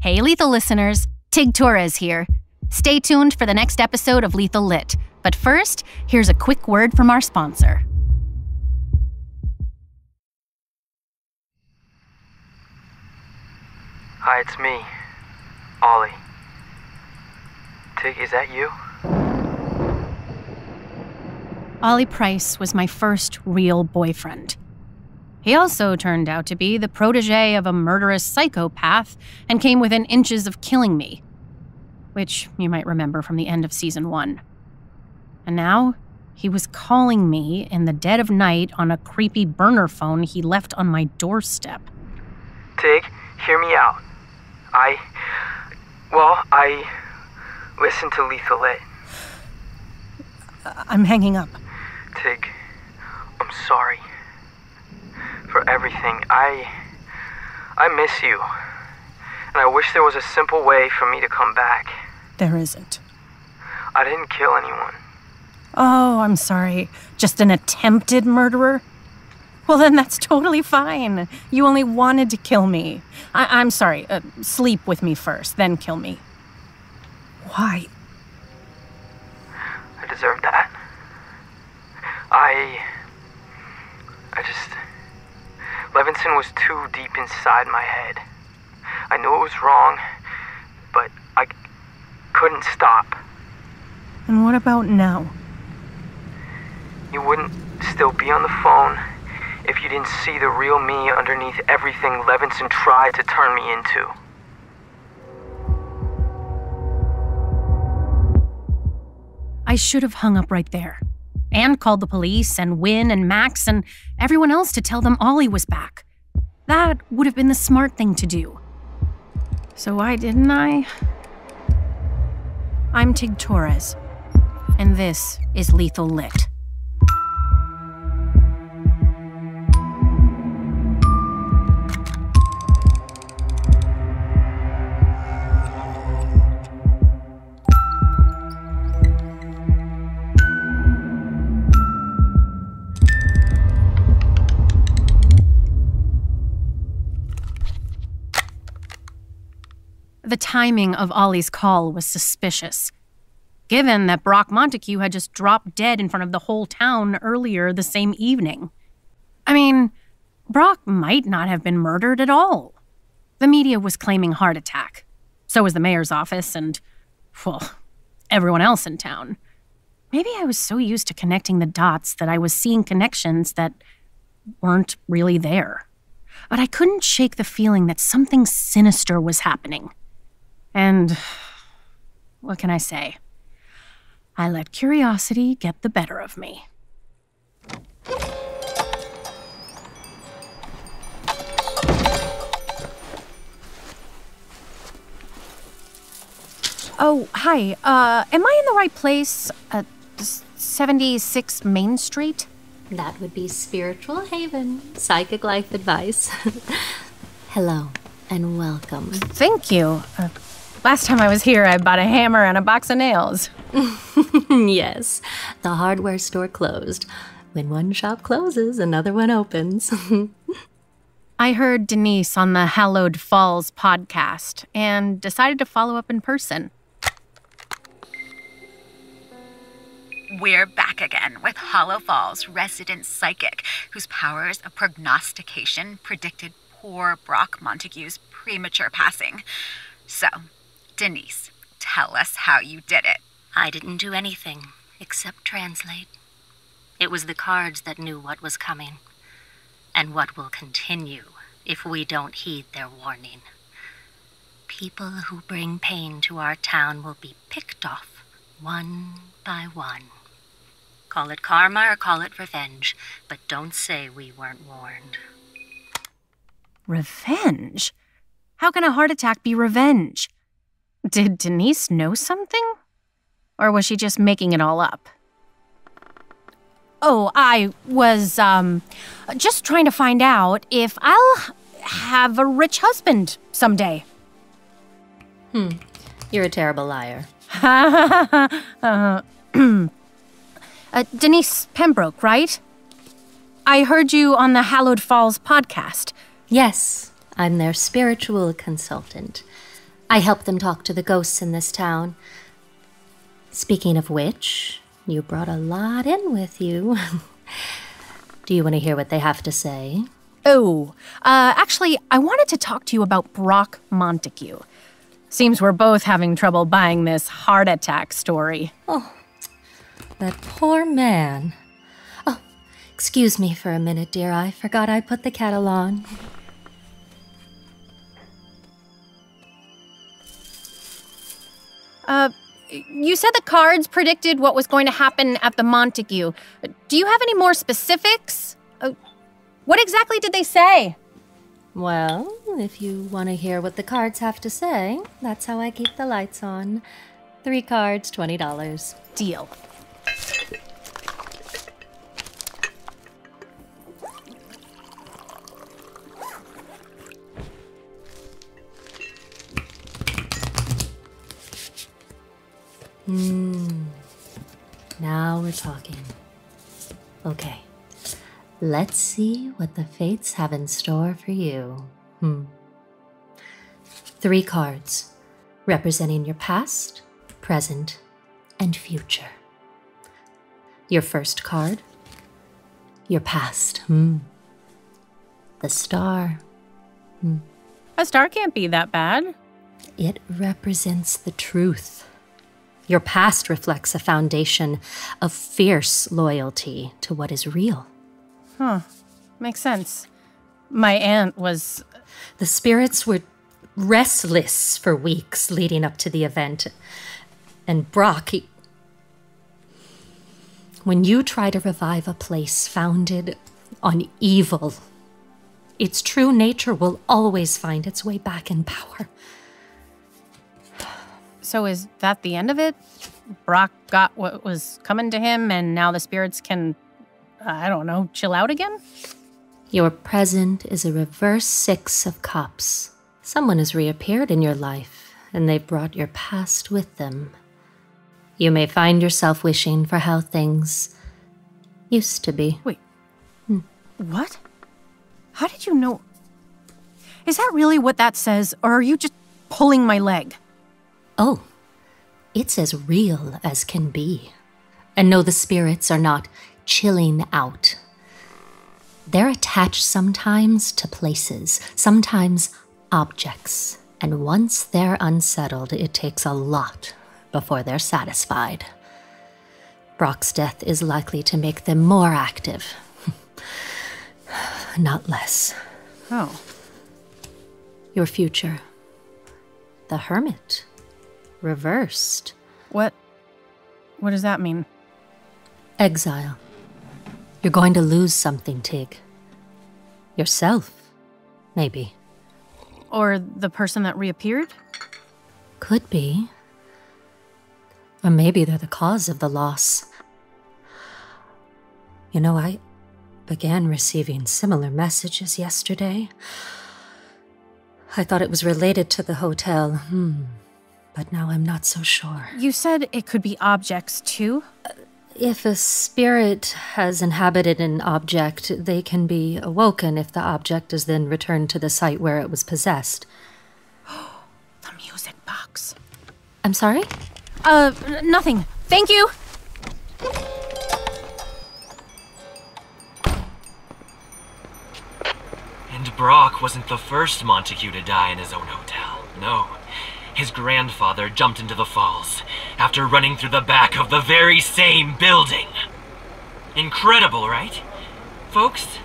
Hey, Lethal listeners. Tig Torres here. Stay tuned for the next episode of Lethal Lit. But first, here's a quick word from our sponsor. Hi, it's me, Ollie. Tig, is that you? Ollie Price was my first real boyfriend. He also turned out to be the protege of a murderous psychopath and came within inches of killing me, which you might remember from the end of season 1. And now, he was calling me in the dead of night on a creepy burner phone he left on my doorstep. Tig, hear me out. I listen to Lethal Lit. I'm hanging up. Tig, I'm sorry for everything. I miss you. And I wish there was a simple way for me to come back. There isn't. I didn't kill anyone. Oh, I'm sorry. Just an attempted murderer? Well, then that's totally fine. You only wanted to kill me. I'm sorry. Sleep with me first, then kill me. Why? I deserve that. Levinson was too deep inside my head. I knew it was wrong, but I couldn't stop. And what about now? You wouldn't still be on the phone if you didn't see the real me underneath everything Levinson tried to turn me into. I should have hung up right there. And called the police and Wynn and Max and everyone else to tell them Ollie was back. That would have been the smart thing to do. So why didn't I? I'm Tig Torres, and this is Lethal Lit. The timing of Ollie's call was suspicious, given that Brock Montague had just dropped dead in front of the whole town earlier the same evening. I mean, Brock might not have been murdered at all. The media was claiming heart attack. So was the mayor's office and, well, everyone else in town. Maybe I was so used to connecting the dots that I was seeing connections that weren't really there. But I couldn't shake the feeling that something sinister was happening. And what can I say? I let curiosity get the better of me. Oh, hi. Am I in the right place? 76 Main Street? That would be Spiritual Haven, Psychic Life Advice. Hello, and welcome. Thank you. Last time I was here, I bought a hammer and a box of nails. Yes, the hardware store closed. When one shop closes, another one opens. I heard Denise on the Hallowed Falls podcast and decided to follow up in person. We're back again with Hollow Falls resident psychic, whose powers of prognostication predicted poor Brock Montague's premature passing. So, Denise, tell us how you did it. I didn't do anything except translate. It was the cards that knew what was coming, and what will continue if we don't heed their warning. People who bring pain to our town will be picked off one by one. Call it karma or call it revenge, but don't say we weren't warned. Revenge? How can a heart attack be revenge? Did Denise know something? Or was she just making it all up? Oh, I was, just trying to find out if I'll have a rich husband someday. You're a terrible liar. Denise Pembroke, right? I heard you on the Hallowed Falls podcast. Yes, I'm their spiritual consultant. I help them talk to the ghosts in this town. Speaking of which, you brought a lot in with you. Do you want to hear what they have to say? Oh, actually, I wanted to talk to you about Brock Montague. Seems we're both having trouble buying this heart attack story. Oh, that poor man. Oh, excuse me for a minute, dear. I forgot I put the kettle on. You said the cards predicted what was going to happen at the Montague. Do you have any more specifics? What exactly did they say? Well, if you want to hear what the cards have to say, that's how I keep the lights on. 3 cards, $20. Deal. Now we're talking. Okay. Let's see what the fates have in store for you. 3 cards, representing your past, present, and future. Your first card, your past. The star. A star can't be that bad. It represents the truth. Your past reflects a foundation of fierce loyalty to what is real. Huh. Makes sense. My aunt was... The spirits were restless for weeks leading up to the event. And Brock, when you try to revive a place founded on evil, its true nature will always find its way back in power. So is that the end of it? Brock got what was coming to him, and now the spirits can, I don't know, chill out again? Your present is a reverse 6 of cups. Someone has reappeared in your life, and they've brought your past with them. You may find yourself wishing for how things used to be. Wait. What? How did you know? Is that really what that says, or are you just pulling my leg? Oh, it's as real as can be. And no, the spirits are not chilling out. They're attached sometimes to places, sometimes objects. And once they're unsettled, it takes a lot before they're satisfied. Brock's death is likely to make them more active. Not less. Oh. Your future. The Hermit. Reversed. What does that mean? Exile. You're going to lose something, Tig. Yourself, maybe. Or the person that reappeared? Could be. Or maybe they're the cause of the loss. You know, I began receiving similar messages yesterday. I thought it was related to the hotel. But now I'm not so sure. You said it could be objects, too? If a spirit has inhabited an object, they can be awoken if the object is then returned to the site where it was possessed. The music box. I'm sorry? Nothing. Thank you. And Brock wasn't the first Montague to die in his own hotel. No. His grandfather jumped into the falls after running through the back of the very same building. Incredible, right? Folks,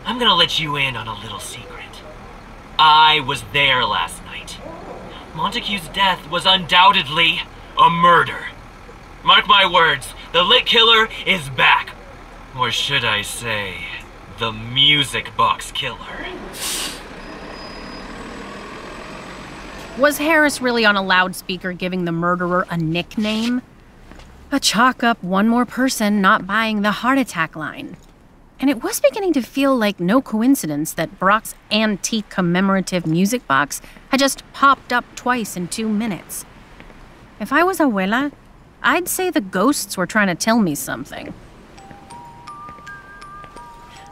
I'm gonna let you in on a little secret. I was there last night. Montague's death was undoubtedly a murder. Mark my words, the lit killer is back. Or should I say, the music box killer. Was Harris really on a loudspeaker giving the murderer a nickname? A chalk up one more person not buying the heart attack line. And it was beginning to feel like no coincidence that Brock's antique commemorative music box had just popped up twice in 2 minutes. If I was Abuela, I'd say the ghosts were trying to tell me something.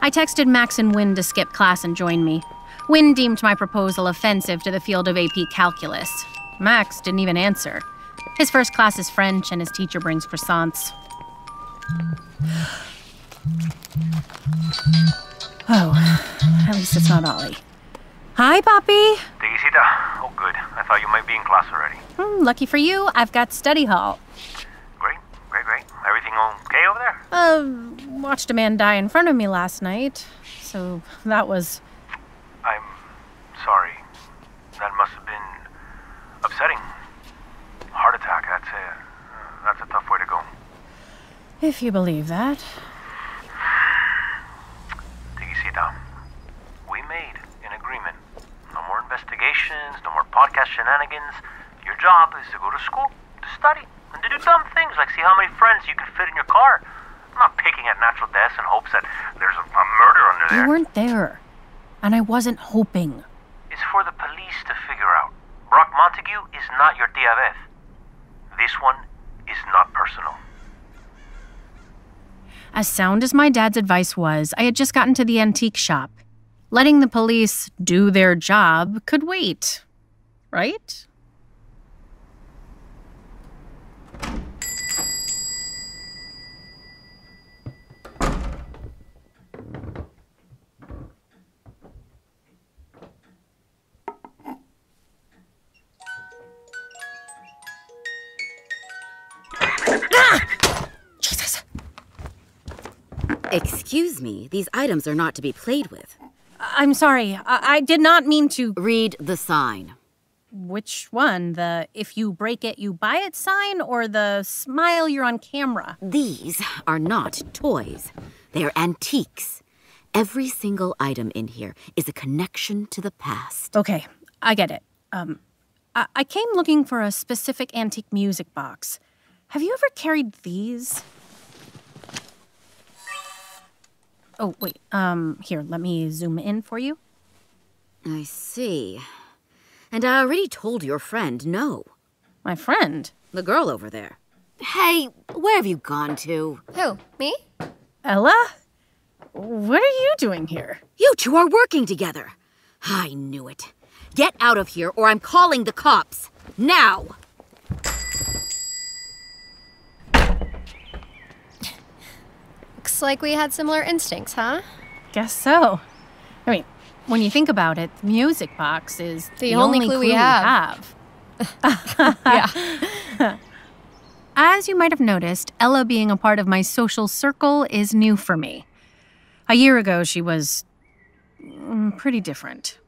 I texted Max and Wynn to skip class and join me. Wynn deemed my proposal offensive to the field of AP Calculus. Max didn't even answer. His first class is French, and his teacher brings croissants. Oh, at least it's not Ollie. Hi, Poppy. Teresita. Oh, good. I thought you might be in class already. Lucky for you, I've got study hall. Great. Everything okay over there? Watched a man die in front of me last night, so that was... I'm sorry. That must have been upsetting. Heart attack, that's a tough way to go. If you believe that. Teresita, we made an agreement. No more investigations, no more podcast shenanigans. Your job is to go to school, to study, and to do dumb things like see how many friends you can fit in your car. I'm not picking at natural deaths in hopes that there's a murder under there. You weren't there, and I wasn't hoping. It's for the police to figure out. Brock Montague is not your tia Beth. This one is not personal. As sound as my dad's advice was, I had just gotten to the antique shop. Letting the police do their job could wait, right? Jesus! Excuse me, these items are not to be played with. I'm sorry, I did not mean to... Read the sign. Which one? The if you break it, you buy it sign, or the smile you're on camera? These are not toys. They're antiques. Every single item in here is a connection to the past. Okay, I get it. I came looking for a specific antique music box. Have you ever carried these? Oh, wait, here, let me zoom in for you. I see. And I already told your friend no. My friend? The girl over there. Hey, where have you gone to? Who, me? Ella? What are you doing here? You two are working together. I knew it. Get out of here or I'm calling the cops. Now! Looks like we had similar instincts, huh? Guess so. I mean, when you think about it, the music box is the only clue we have. Yeah. As you might have noticed, Ella being a part of my social circle is new for me. A year ago, she was pretty different,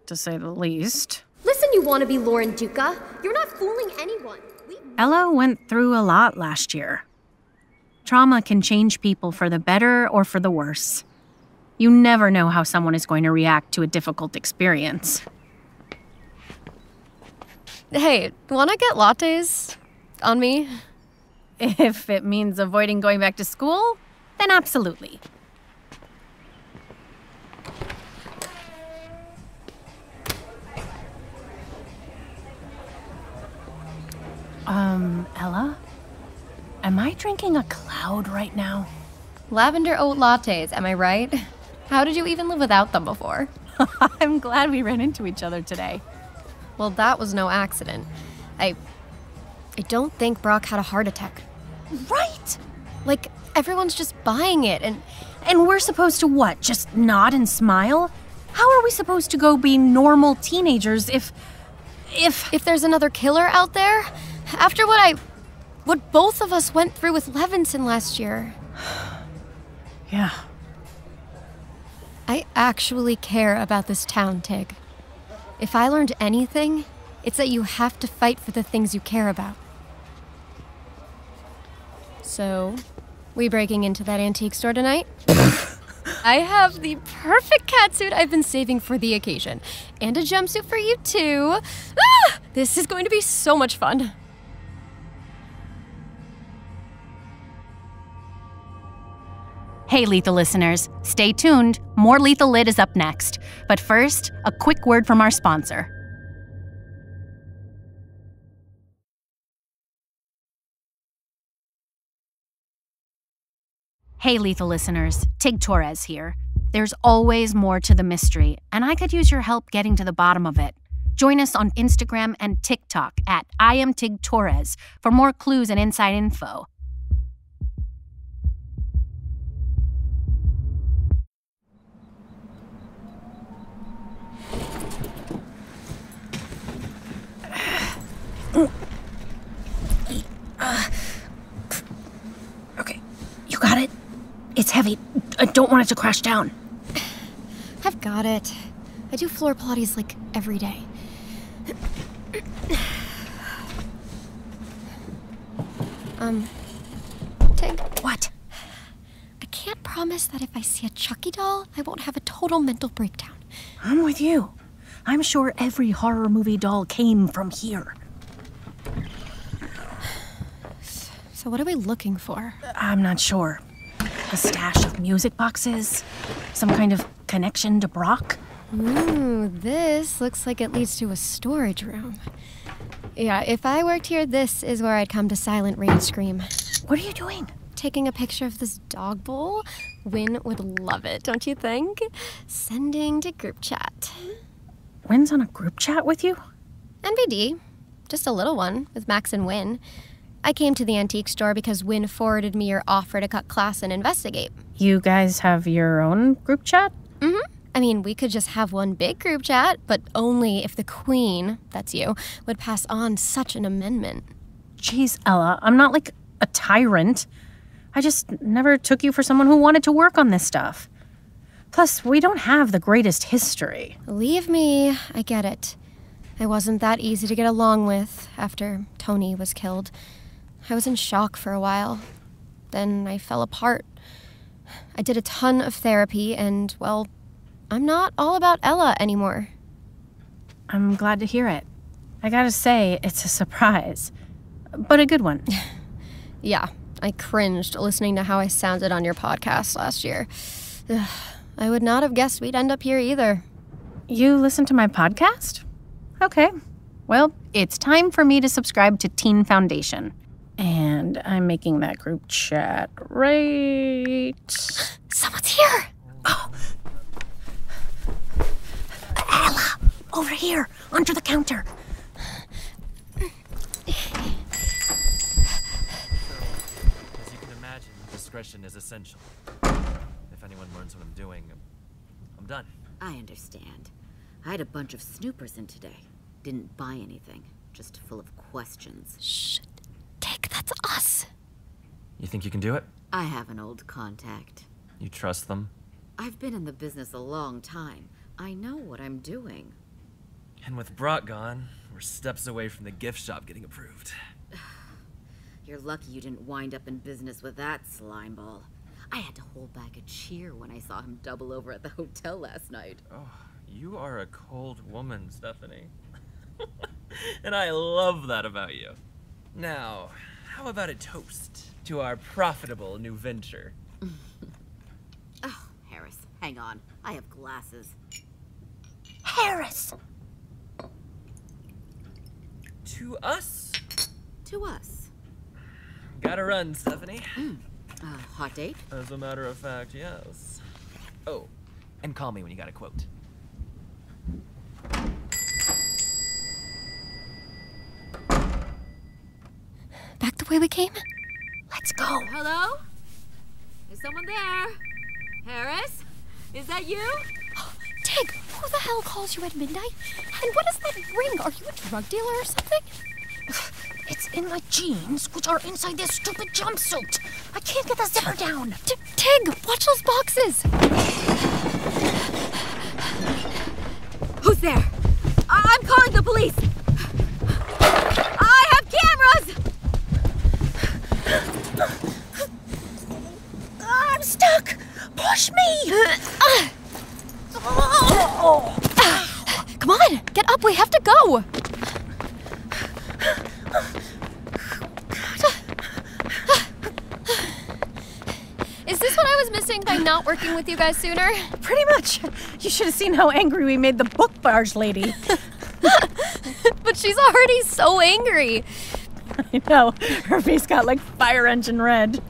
to say the least. Listen, you wannabe Lauren Duca. You're not fooling anyone. Ella went through a lot last year. Trauma can change people for the better or for the worse. You never know how someone is going to react to a difficult experience. Hey, wanna get lattes on me? If it means avoiding going back to school, then absolutely. Ella? Am I drinking a cloud right now? Lavender oat lattes, am I right? How did you even live without them before? I'm glad we ran into each other today. Well, that was no accident. I don't think Brock had a heart attack. Right! Like, everyone's just buying it, and we're supposed to what? Just nod and smile? How are we supposed to go be normal teenagers if there's another killer out there? After what both of us went through with Levinson last year. Yeah. I actually care about this town, Tig. If I learned anything, it's that you have to fight for the things you care about. So, we breaking into that antique store tonight? I have the perfect catsuit I've been saving for the occasion. And a jumpsuit for you, too. Ah! This is going to be so much fun. Hey, Lethal listeners, stay tuned. More Lethal Lit is up next. But first, a quick word from our sponsor. Hey, Lethal listeners, Tig Torres here. There's always more to the mystery, and I could use your help getting to the bottom of it. Join us on Instagram and TikTok at IamTigTorres for more clues and inside info. Okay, you got it? It's heavy. I don't want it to crash down. I've got it. I do floor Pilates like every day. Tig. What? I can't promise that if I see a Chucky doll, I won't have a total mental breakdown. I'm with you. I'm sure every horror movie doll came from here. So what are we looking for? I'm not sure. A stash of music boxes? Some kind of connection to Brock? Ooh, this looks like it leads to a storage room. Yeah, if I worked here, this is where I'd come to silent rage scream. What are you doing? Taking a picture of this dog bowl. Win would love it, don't you think? Sending to group chat. Win's on a group chat with you? NBD. Just a little one with Max and Win. I came to the antique store because Win forwarded me your offer to cut class and investigate. You guys have your own group chat? Mm-hmm. I mean, we could just have one big group chat, but only if the queen, that's you, would pass on such an amendment. Jeez, Ella, I'm not like a tyrant. I just never took you for someone who wanted to work on this stuff. Plus, we don't have the greatest history. Believe me, I get it. I wasn't that easy to get along with after Tony was killed. I was in shock for a while. Then I fell apart. I did a ton of therapy and, well, I'm not all about Ella anymore. I'm glad to hear it. I gotta say, it's a surprise. But a good one. Yeah, I cringed listening to how I sounded on your podcast last year. I would not have guessed we'd end up here either. You listen to my podcast? Okay. Well, it's time for me to subscribe to Teen Foundation. And I'm making that group chat right... Someone's here! Oh. Ella! Over here! Under the counter! As you can imagine, discretion is essential. If anyone learns what I'm doing, I'm done. I understand. I had a bunch of snoopers in today. Didn't buy anything. Just full of questions. Shh. Tig, that's us. You think you can do it? I have an old contact. You trust them? I've been in the business a long time. I know what I'm doing. And with Brock gone, we're steps away from the gift shop getting approved. You're lucky you didn't wind up in business with that slimeball. I had to hold back a cheer when I saw him double over at the hotel last night. Oh, you are a cold woman, Stephanie. And I love that about you. Now, how about a toast to our profitable new venture? Oh, Harris, hang on. I have glasses. Harris! To us? To us. Gotta run, Stephanie. Hot date? As a matter of fact, yes. Oh, and call me when you got a quote. Back the way we came? Let's go. Hello? Is someone there? Harris? Is that you? Tig, who the hell calls you at midnight? And what is that ring? Are you a drug dealer or something? It's in my jeans, which are inside this stupid jumpsuit. I can't get the zipper down. Tig, watch those boxes. Who's there? I'm calling the police. I have cameras! I'm stuck. Push me. Come on, get up, we have to go. Is this what I was missing by not working with you guys sooner? Pretty much. You should have seen how angry we made the book barge lady. But she's already so angry. I know. Her face got like fire engine red.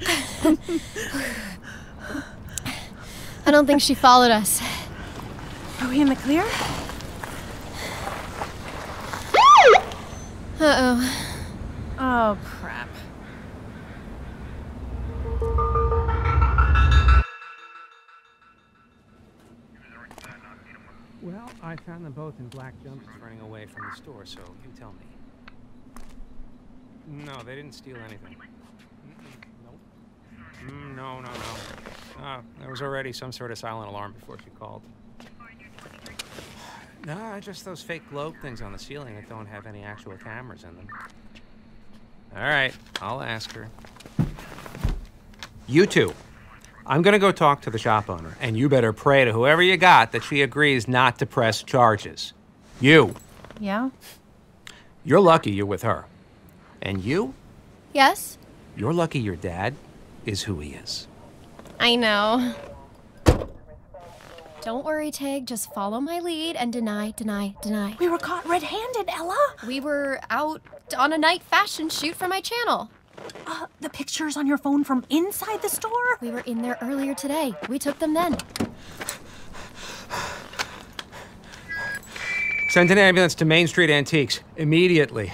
I don't think she followed us. Are we in the clear? Uh-oh. Oh, crap. Well, I found them both in black jumpers running away from the store, so you tell me. No, they didn't steal anything. Nope. No. There was already some sort of silent alarm before she called. No, just those fake globe things on the ceiling that don't have any actual cameras in them. All right, I'll ask her. You two. I'm gonna go talk to the shop owner, and you better pray to whoever you got that she agrees not to press charges. You. Yeah? You're lucky you're with her. And you? Yes? You're lucky your dad is who he is. I know. Don't worry, Tig. Just follow my lead and deny. We were caught red-handed, Ella. We were out on a night fashion shoot for my channel. The pictures on your phone from inside the store? We were in there earlier today. We took them then. Send an ambulance to Main Street Antiques immediately.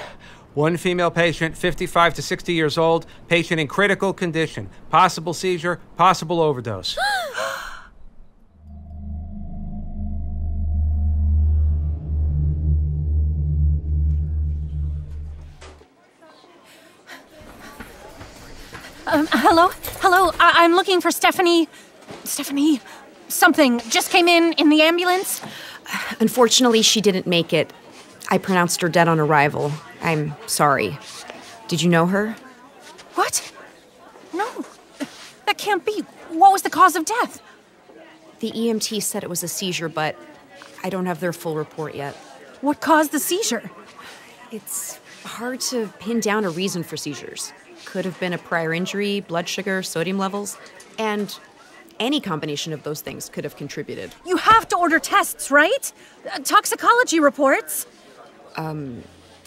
One female patient, 55 to 60 years old, patient in critical condition. Possible seizure, possible overdose. Hello, I'm looking for Stephanie, something just came in the ambulance. Unfortunately, she didn't make it. I pronounced her dead on arrival. I'm sorry. Did you know her? What? No, that can't be. What was the cause of death? The EMT said it was a seizure, but I don't have their full report yet. What caused the seizure? It's hard to pin down a reason for seizures. Could have been a prior injury, blood sugar, sodium levels, and any combination of those things could have contributed. You have to order tests, right? Toxicology reports.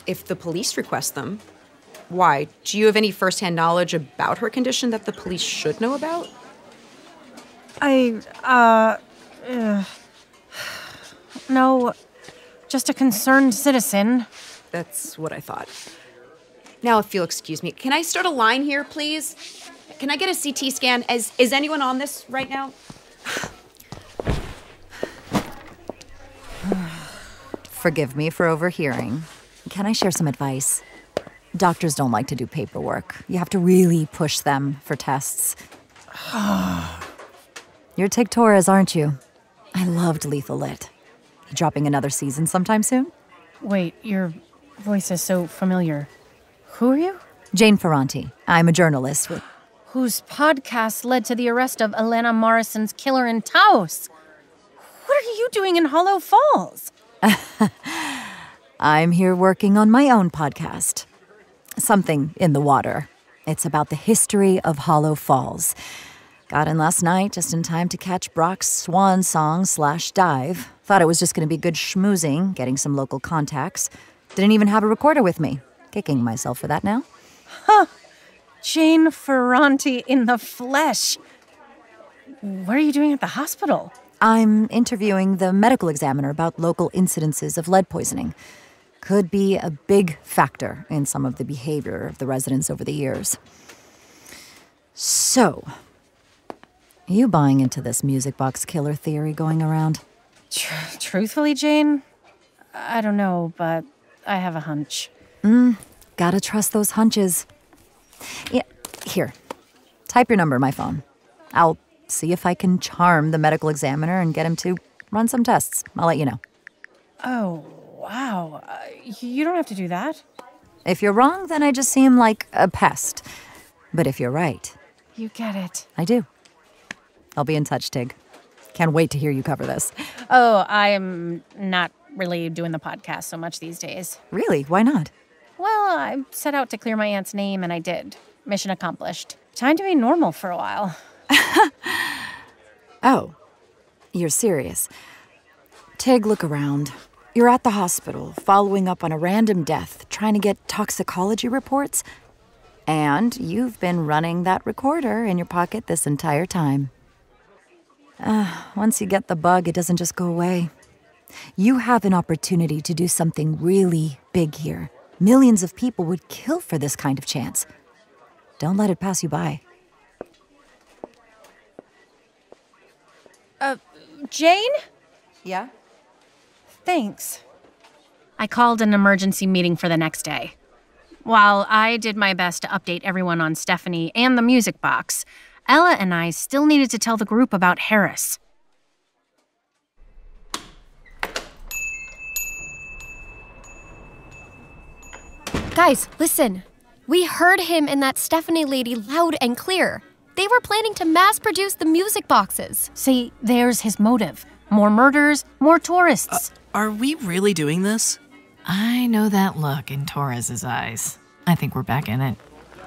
If the police request them. Why? Do you have any firsthand knowledge about her condition that the police should know about? No, just a concerned citizen. That's what I thought. Now, if you'll excuse me, can I start a line here, please? Can I get a CT scan? Is anyone on this right now? Forgive me for overhearing. Can I share some advice? Doctors don't like to do paperwork. You have to really push them for tests. You're Tig Torres, aren't you? I loved Lethal Lit. You dropping another season sometime soon? Wait, your voice is so familiar. Who are you? Jane Ferranti. I'm a journalist with... Whose podcast led to the arrest of Elena Morrison's killer in Taos. What are you doing in Hollow Falls? I'm here working on my own podcast. Something in the water. It's about the history of Hollow Falls. Got in last night just in time to catch Brock's swan song / dive. Thought it was just going to be good schmoozing, getting some local contacts. Didn't even have a recorder with me. Kicking myself for that now. Huh. Jane Ferranti in the flesh. What are you doing at the hospital? I'm interviewing the medical examiner about local incidences of lead poisoning. Could be a big factor in some of the behavior of the residents over the years. So, are you buying into this music box killer theory going around? Truthfully, Jane, I don't know, but I have a hunch. Gotta trust those hunches. Yeah, here. Type your number in my phone. I'll see if I can charm the medical examiner and get him to run some tests. I'll let you know. Oh, wow. You don't have to do that. If you're wrong, then I just seem like a pest. But if you're right... You get it. I do. I'll be in touch, Tig. Can't wait to hear you cover this. Oh, I'm not really doing the podcast so much these days. Really? Why not? Well, I set out to clear my aunt's name, and I did. Mission accomplished. Time to be normal for a while. Oh, you're serious. Tig, look around. You're at the hospital, following up on a random death, trying to get toxicology reports. And you've been running that recorder in your pocket this entire time. Once you get the bug, it doesn't just go away. You have an opportunity to do something really big here. Millions of people would kill for this kind of chance. Don't let it pass you by. Jane? Yeah? Thanks. I called an emergency meeting for the next day. While I did my best to update everyone on Stephanie and the music box, Ella and I still needed to tell the group about Harris. Guys, listen. We heard him and that Stephanie lady loud and clear. They were planning to mass produce the music boxes. See, there's his motive. More murders, more tourists. Are we really doing this? I know that look in Torres' eyes. I think we're back in it.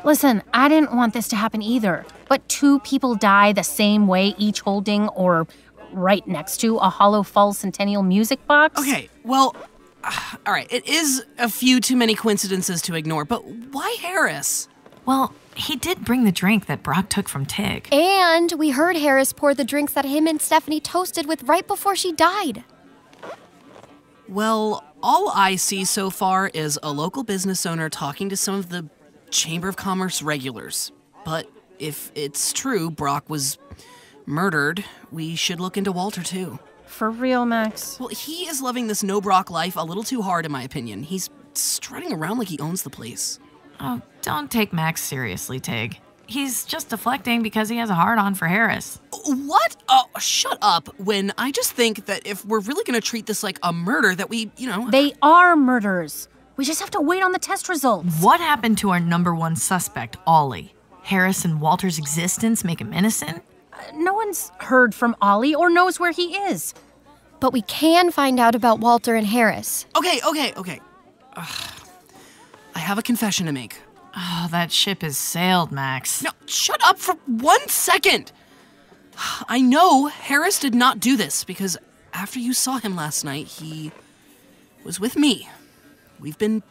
Listen, I didn't want this to happen either, but 2 people die the same way, each holding or right next to a Hollow Falls Centennial music box. Okay, well, all right, it is a few too many coincidences to ignore, but why Harris? Well, he did bring the drink that Brock took from Tig. And we heard Harris pour the drinks that him and Stephanie toasted with right before she died. Well, all I see so far is a local business owner talking to some of the Chamber of Commerce regulars. But if it's true Brock was murdered, we should look into Walter too. For real, Max? Well, he is loving this no Brock life a little too hard in my opinion. He's strutting around like he owns the place. Oh, don't take Max seriously, Tig. He's just deflecting because he has a hard-on for Harris. What? Oh, shut up. When I just think that if we're really going to treat this like a murder, that we, They are murders. We just have to wait on the test results. What happened to our number 1 suspect, Ollie? Harris and Walter's existence make him innocent? No one's heard from Ollie or knows where he is. But we can find out about Walter and Harris. Okay. I have a confession to make. Oh, that ship has sailed, Max. No, shut up for 1 second. I know Harris did not do this because after you saw him last night, he was with me. We've been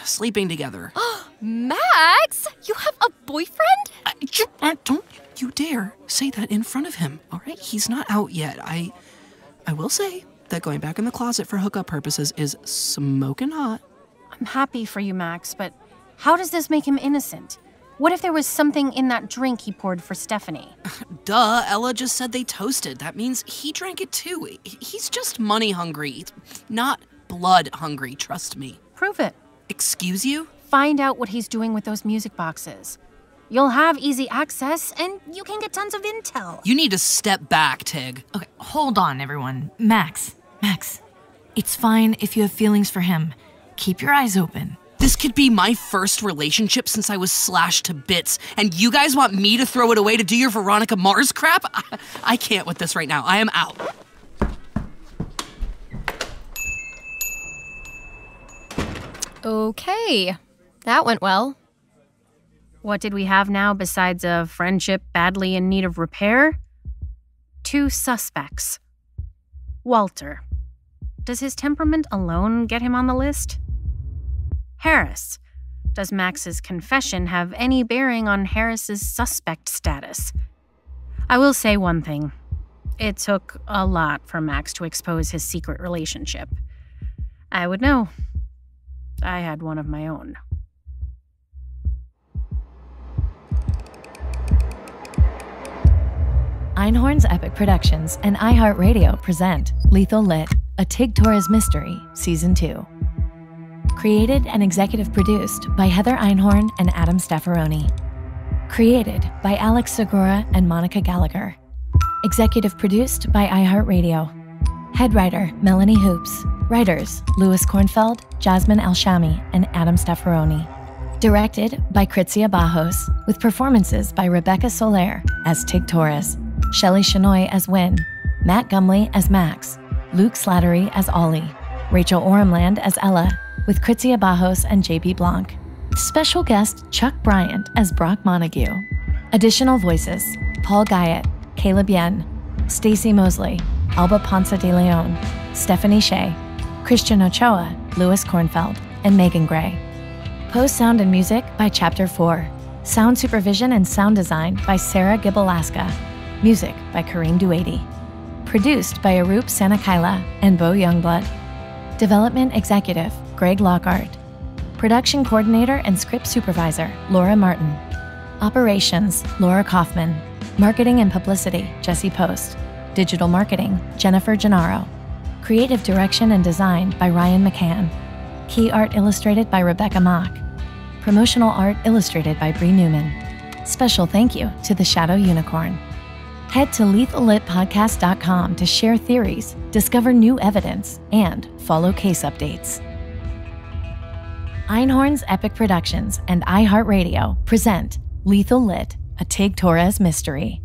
sleeping together. Max, you have a boyfriend? Don't you dare say that in front of him, all right? He's not out yet. I will say that going back in the closet for hookup purposes is smoking hot. I'm happy for you, Max, but how does this make him innocent? What if there was something in that drink he poured for Stephanie? Duh, Ella just said they toasted. That means he drank it too. He's just money hungry, not blood hungry, trust me. Prove it. Excuse you? Find out what he's doing with those music boxes. You'll have easy access, and you can get tons of intel. You need to step back, Tig. Okay, hold on, everyone. Max, it's fine if you have feelings for him. Keep your eyes open. This could be my first relationship since I was slashed to bits, and you guys want me to throw it away to do your Veronica Mars crap? I can't with this right now. I am out. Okay, that went well. What did we have now besides a friendship badly in need of repair? 2 suspects. Walter. Does his temperament alone get him on the list? Harris. Does Max's confession have any bearing on Harris's suspect status? I will say one thing. It took a lot for Max to expose his secret relationship. I would know. I had one of my own. Einhorn's Epic Productions and iHeartRadio present Lethal Lit, a Tig Torres mystery, Season 2. Created and executive produced by Heather Einhorn and Adam Staffaroni. Created by Alex Segura and Monica Gallagher. Executive produced by iHeartRadio. Head writer, Melanie Hoops. Writers, Louis Kornfeld, Jasmine Elshamy, and Adam Staffaroni. Directed by Krizia Bajos, with performances by Rebecca Soler as Tig Torres, Shelly Shenoy as Wynn, Matt Gumley as Max, Luke Slattery as Ollie, Rachel Oremland as Ella, with Krizia Bajos and JB Blanc. Special guest Chuck Bryant as Brock Montague. Additional voices, Paul Guyet, Caleb Yen, Stacey Moseley, Alba Ponce de Leon, Stephanie Sheh, Christian Ochoa, Louis Kornfeld, and Megan Gray. Post sound and music by Chapter 4. Sound supervision and sound design by Sarah Gibalaska. Music by Kareem Duady. Produced by Arup Sanakaila and Bo Youngblood. Development executive Greg Lockhart. Production Coordinator and Script Supervisor, Laura Martin. Operations, Laura Kaufman. Marketing and Publicity, Jesse Post. Digital Marketing, Jennifer Gennaro. Creative Direction and Design by Ryan McCann. Key Art illustrated by Rebecca Mock. Promotional Art illustrated by Bree Newman. Special thank you to the Shadow Unicorn. Head to lethallitpodcast.com to share theories, discover new evidence, and follow case updates. EINHORN'S Epic Productions and iHeartRadio present Lethal Lit, a Tig Torres mystery.